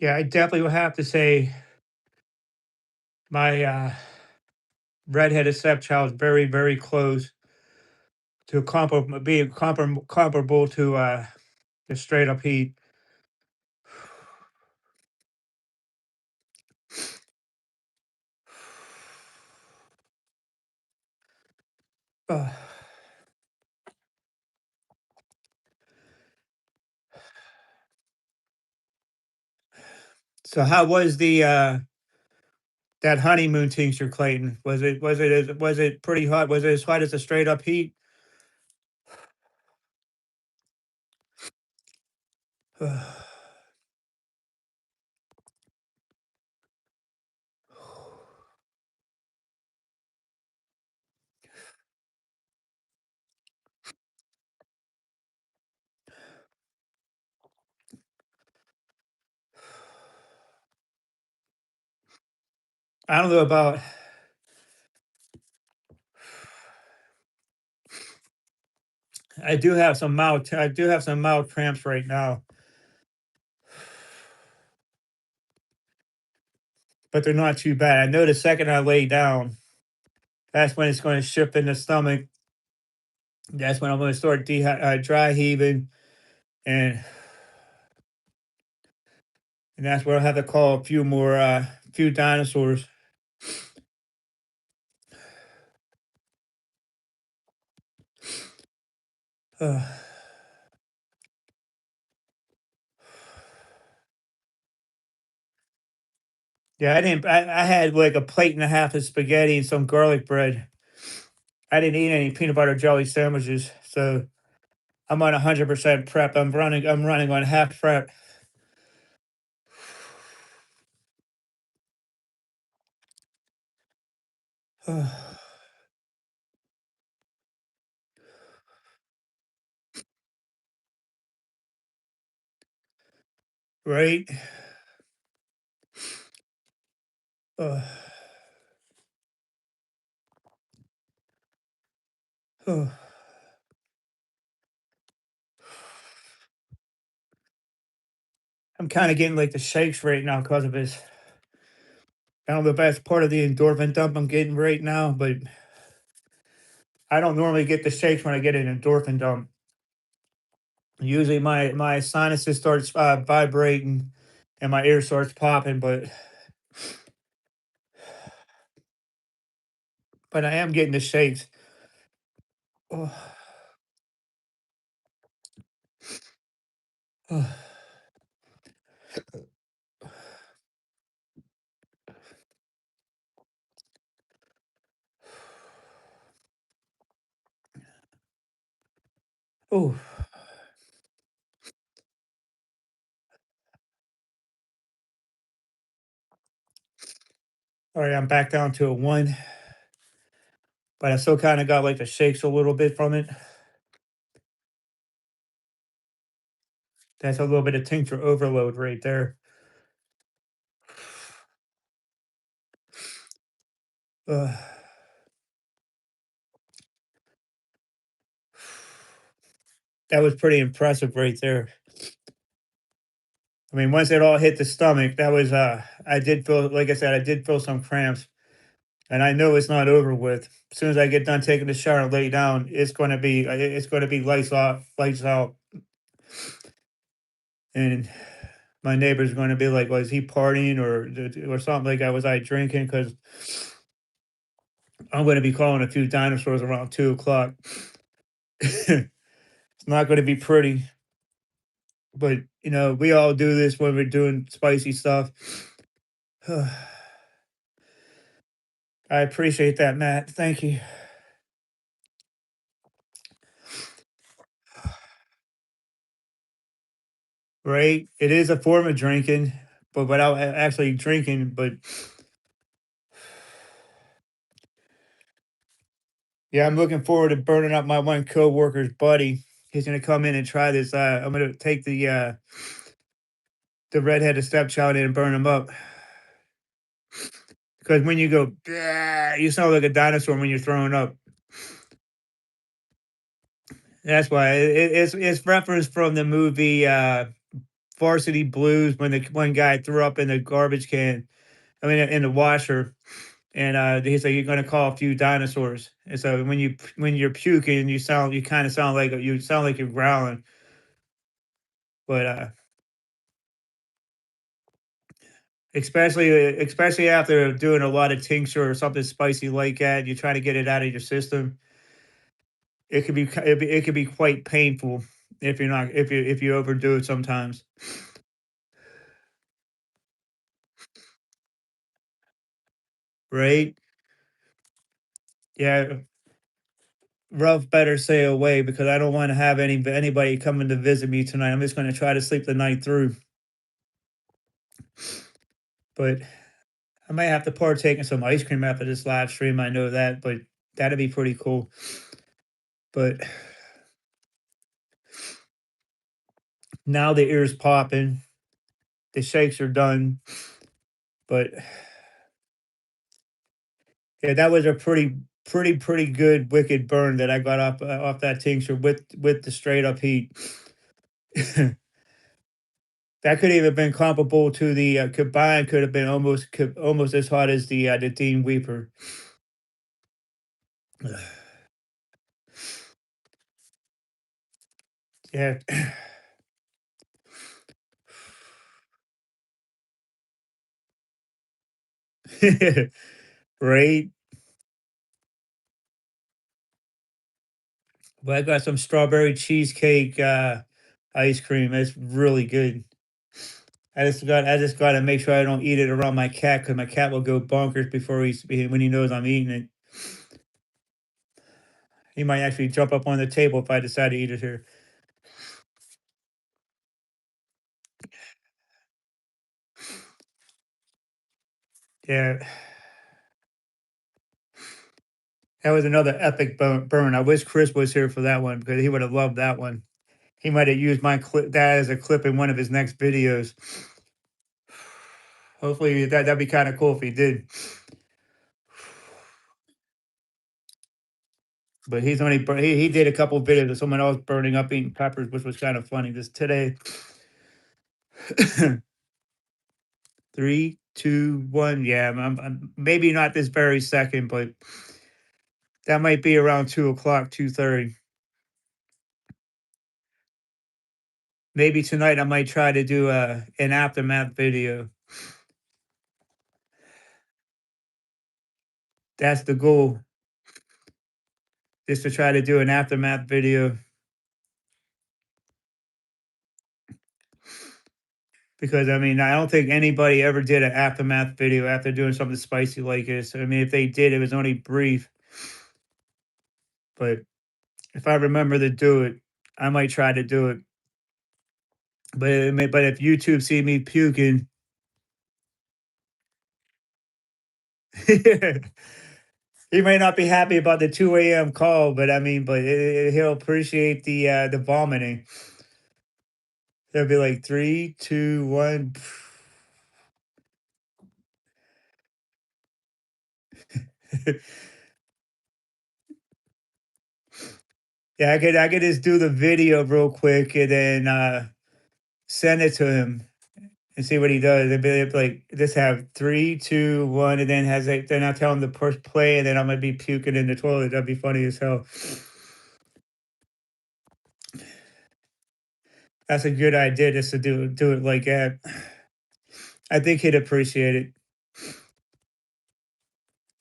Yeah, I definitely would have to say my redheaded stepchild is very, very close to being comparable to the straight up heat. Uh, so how was the that honeymoon tincture, Clayton? Was it pretty hot? Was it as hot as the straight up heat? I don't know about. I do have some mild cramps right now, but they're not too bad. I know the second I lay down, that's when it's going to shift in the stomach. That's when I'm going to start dry heaving, and and that's where I'll have to call a few dinosaurs. Uh, yeah, I had like a plate and a half of spaghetti and some garlic bread. I didn't eat any peanut butter jelly sandwiches, so I'm on 100% prep. I'm running on half prep. Right? Uh, uh, I'm kind of getting like the shakes right now because of this. I don't know if that's part of the endorphin dump I'm getting right now, but I don't normally get the shakes when I get an endorphin dump. Usually my sinuses starts vibrating and my ear starts popping, but I am getting the shakes. Oh, oh, oh. All right, I'm back down to a 1, but I still kinda got, like, the shakes a little bit from it. That's a little bit of tincture overload right there. Ugh. That was pretty impressive right there. I mean, once it all hit the stomach, that was, I did feel like I said, I did feel some cramps, and I know it's not over with. As soon as I get done taking the shower and lay down, it's gonna be lights off, lights out, and my neighbor's gonna be like, "Was he partying or something like that? Was I drinking?" Because I'm gonna be calling a few dinosaurs around 2 o'clock. It's not gonna be pretty, but, we all do this when we're doing spicy stuff. I appreciate that, Matt. Thank you. Right? It is a form of drinking, but without actually drinking. But yeah, I'm looking forward to burning up my one coworker's buddy. He's gonna come in and try this. I'm gonna take the redheaded stepchild in and burn him up. Because when you go, "Bleh," you sound like a dinosaur when you're throwing up. That's why it's reference from the movie Varsity Blues when the one guy threw up in the garbage can. I mean, in the washer, and he's like, "You're gonna call a few dinosaurs." And so when you're puking, you kind of sound like you're growling. But especially after doing a lot of tincture or something spicy like that, you try to get it out of your system. It could be quite painful if you're not if you overdo it sometimes, right? Yeah, rough better stay away because I don't want to have anybody coming to visit me tonight. I'm just going to try to sleep the night through, but I might have to partake in some ice cream after this live stream. I know that, but that'd be pretty cool. But now the ears popping, the shakes are done. But yeah, that was a pretty good wicked burn that I got off that tincture with the straight up heat. That could even been comparable to the combined. Could have been almost as hot as the Dean Weeper. Yeah. Right. But I got some strawberry cheesecake ice cream. It's really good. I just gotta make sure I don't eat it around my cat because my cat will go bonkers before when he knows I'm eating it. He might actually jump up on the table if I decide to eat it here. Yeah, that was another epic burn. I wish Chris was here for that one because he would have loved that one. He might have used my clip that as a clip in one of his next videos. Hopefully that'd be kind of cool if he did. But he did a couple of videos of someone else burning up eating peppers, which was kind of funny. Just today. 3, 2, 1. Yeah, maybe not this very second, but that might be around 2 o'clock, 2:30. Maybe tonight I might try to do an aftermath video. That's the goal, is to try to do an aftermath video because I mean I don't think anybody ever did an aftermath video after doing something spicy like this. I mean, if they did, it was only brief. But if I remember to do it, I might try to do it. But if YouTube see me puking, He may not be happy about the 2 a.m. call, but I mean, but he'll appreciate the vomiting. He'll be like 3, 2, 1. Yeah, I could just do the video real quick and then send it to him and see what he does. It'd be like just have 3, 2, 1, and then has like then I'll tell him to push play, and then I'm gonna be puking in the toilet. That'd be funny as hell. That's a good idea just to do it like that. I think he'd appreciate it.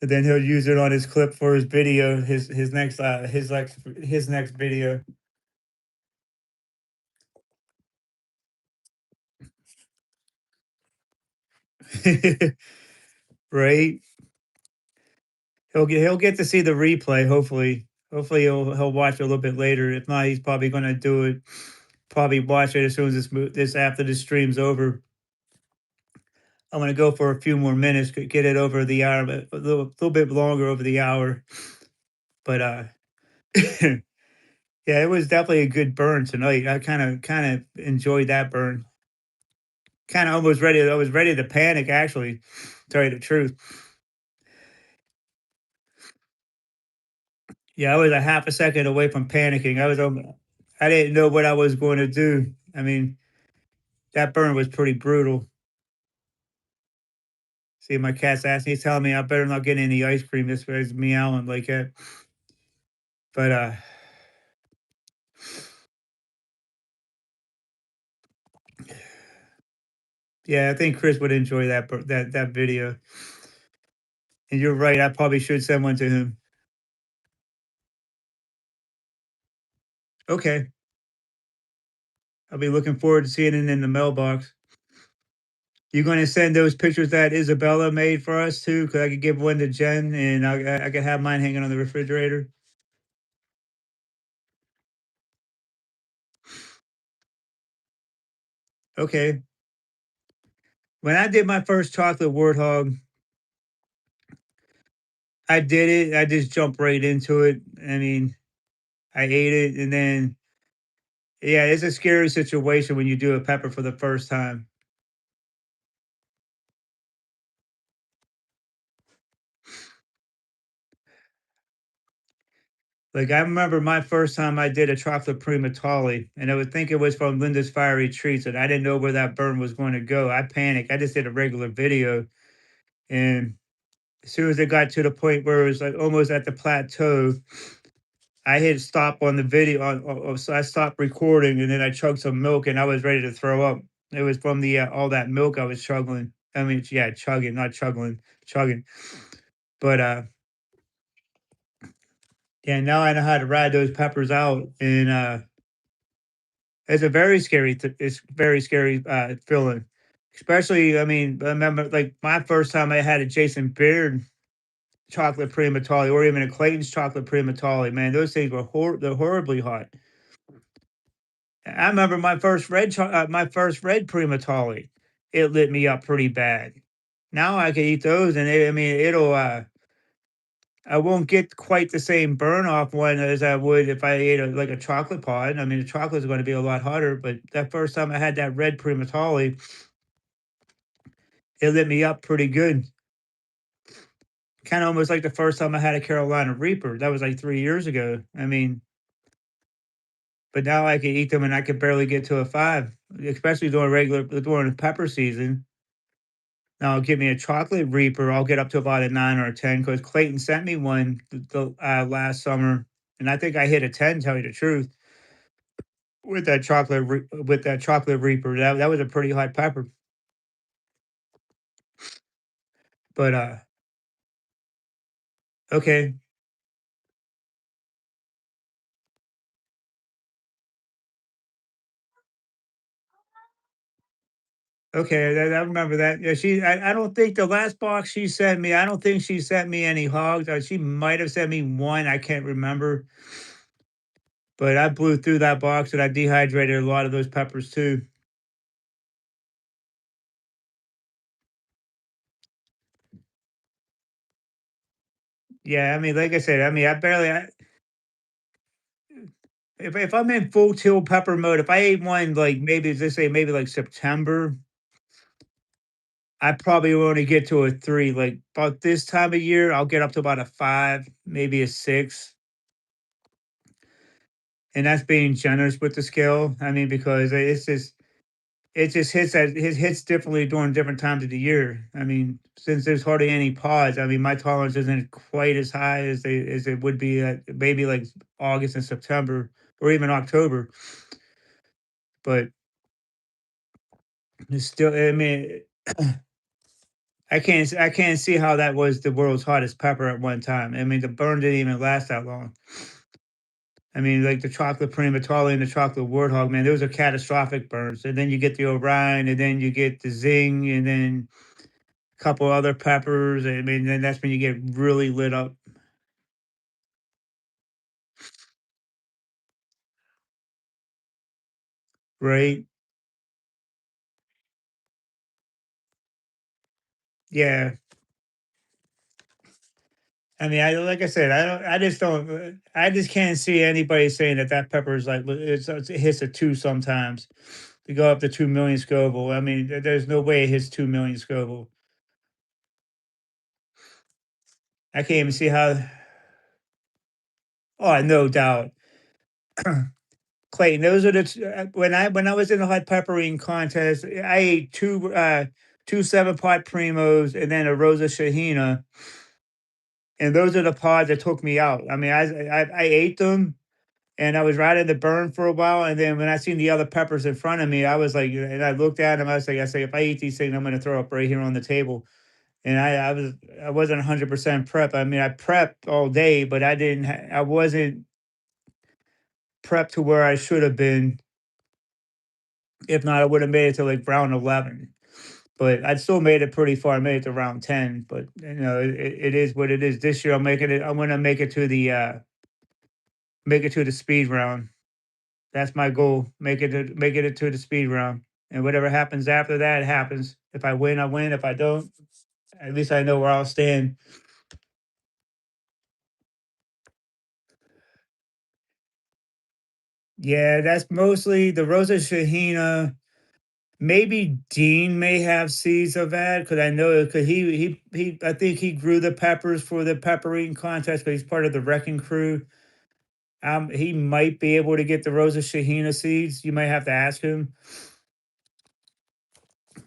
And then he'll use it on his clip for his video, his next video. Right? He'll get to see the replay, hopefully he'll watch it a little bit later. If not, he's probably gonna do it probably watch it as soon as this after this stream's over. I'm gonna go for a few more minutes, get it over the hour, but a little bit longer over the hour. But yeah, it was definitely a good burn tonight. I kind of enjoyed that burn. Kind of almost ready. I was ready to panic. Actually, to tell you the truth. Yeah, I was a half a second away from panicking. I didn't know what I was going to do. I mean, that burn was pretty brutal. See, my cat's asking, he's telling me I better not get any ice cream. This was meowing like that. But yeah, I think Chris would enjoy that video. And you're right, I probably should send one to him. Okay, I'll be looking forward to seeing it in the mailbox. You gonna send those pictures that Isabella made for us too? Cause I could give one to Jen, and I could have mine hanging on the refrigerator. Okay. When I did my first chocolate warthog, I did it. I just jumped right into it. I mean, I ate it, and then yeah, it's a scary situation when you do a pepper for the first time. Like, I remember my first time I did a chocolate primatoli, and I would think it was from Linda's Fiery Treats, and I didn't know where that burn was going to go. I panicked. I just did a regular video, and as soon as it got to the point where it was like almost at the plateau, I hit stop on the video. So I stopped recording, and then I chugged some milk, and I was ready to throw up. It was from the all that milk I was chugging. I mean, yeah, chugging, not chugging, chugging. But yeah, now I know how to ride those peppers out, and it's very scary, feeling. Especially, I mean, I remember, like, my first time I had a Jason Beard chocolate primatoli or even a Clayton's chocolate primatoli, man, those things were they're horribly hot. I remember my first red primatoli, it lit me up pretty bad. Now I can eat those and I mean, I won't get quite the same burn off one as I would if I ate like a chocolate pod. I mean, the chocolate is going to be a lot hotter, but that first time I had that red primatoli, it lit me up pretty good. Kinda almost like the first time I had a Carolina Reaper, that was, like, 3 years ago. I mean, but now I can eat them and I could barely get to a 5, especially during the pepper season. Now give me a chocolate Reaper, I'll get up to about a 9 or a 10 because Clayton sent me one last summer, and I think I hit a 10, tell you the truth, with that chocolate Reaper. That was a pretty hot pepper, but, okay. Okay, I remember that. Yeah, I don't think the last box she sent me, I don't think she sent me any hogs. She might have sent me one. I can't remember. But I blew through that box and I dehydrated a lot of those peppers too. Yeah, I mean, like I said, I mean, if I'm in full tilt pepper mode, if I ate one like maybe let's say maybe like September, I probably only get to a 3. Like about this time of year, I'll get up to about a 5, maybe a 6. And that's being generous with the scale. I mean, because it just hits at it hits differently during different times of the year. I mean, since there's hardly any pods, I mean, my tolerance isn't quite as high as it would be at maybe like August and September or even October. But it's still, I mean, I can't see how that was the world's hottest pepper at one time. I mean, the burn didn't even last that long. I mean, like the chocolate primatology and the chocolate warthog, man, those are catastrophic burns. And then you get the Orion, and then you get the Zing, and then a couple other peppers. I mean, then that's when you get really lit up, right? Yeah. I mean, I like I said, I just don't, I just can't see anybody saying that that pepper is like it hits a 2 sometimes to go up to 2 million Scoville. I mean, there's no way it hits 2 million Scoville. I can't even see how. Oh, no doubt. Clayton, those are when I was in the hot pepper eating contest, I ate 2 7 pot primos and then a Rosa Shahina, and those are the pods that took me out. I mean, I ate them, and I was right in the burn for a while, and then when I seen the other peppers in front of me, I was like, and I looked at them, I say, if I eat these things, I'm going to throw up right here on the table. And I wasn't 100% prep. I mean, I prepped all day, but I wasn't prepped to where I should have been. If not, I would have made it to like round 11. But I'd still made it pretty far. I made it to round 10. But it is what it is. This year I'm making it. I'm gonna make it to the speed round. That's my goal. Make it to the speed round. And whatever happens after that happens. If I win, I win. If I don't, at least I know where I'll stand. Yeah, that's mostly the Rosa Shahina. Maybe Dean may have seeds of that because I know because he I think he grew the peppers for the pepper eating contest because he's part of the wrecking crew. He might be able to get the Rosa Shahina seeds. You might have to ask him,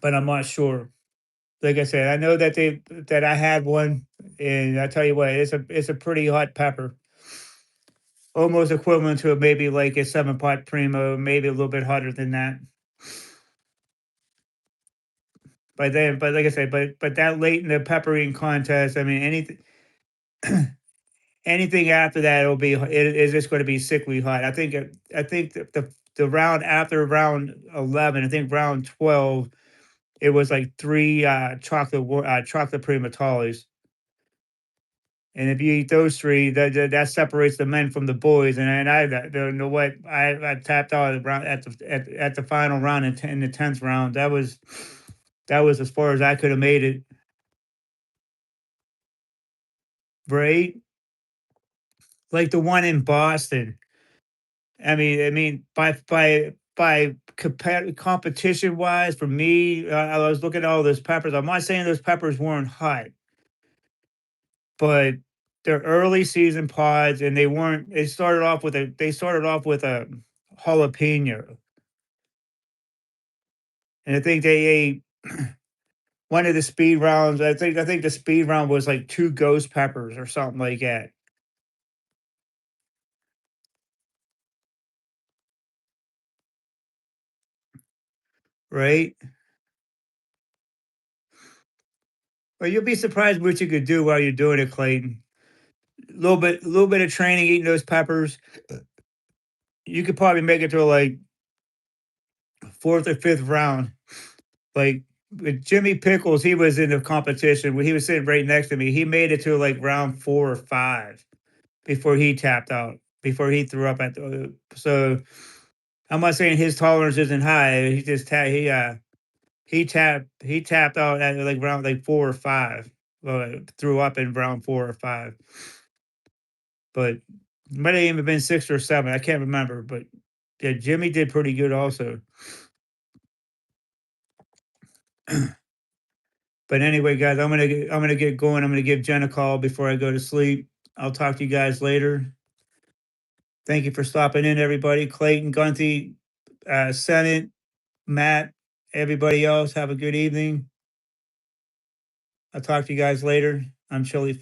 but I'm not sure. Like I said, I know that I had one, and I tell you what, it's a pretty hot pepper, almost equivalent to maybe like a 7 pot primo, maybe a little bit hotter than that. But like I said, but that late in the pepper eating contest, I mean, anything after that, it is just going to be sickly hot. I think the round after round 11, I think round 12, it was like 3 chocolate primatoles. And if you eat those 3, that separates the men from the boys. And I don't know what I tapped out at the final round in the 10th round. That was as far as I could have made it. Right, like the one in Boston. I mean, competition wise, for me, I was looking at all those peppers. I'm not saying those peppers weren't hot, but they're early season pods, and they weren't. They started off with a jalapeno, and I think they ate one of the speed rounds. I think the speed round was like 2 ghost peppers or something like that, right? But you'll be surprised what you could do while you're doing it, Clayton. A little bit of training, eating those peppers, you could probably make it to like 4th or 5th round. Like with Jimmy Pickles, he was in the competition when he was sitting right next to me. He made it to like round 4 or 5 before he tapped out, before he threw up at the. So I'm not saying his tolerance isn't high. He tapped out at like round like 4 or 5. threw up in round 4 or 5. But might have even been 6 or 7. I can't remember. But yeah, Jimmy did pretty good also. But anyway, guys, I'm gonna get going. I'm gonna give Jen a call before I go to sleep. I'll talk to you guys later. Thank you for stopping in, everybody. Clayton, Gunty, Senate, Matt, everybody else. Have a good evening. I'll talk to you guys later. I'm Chili.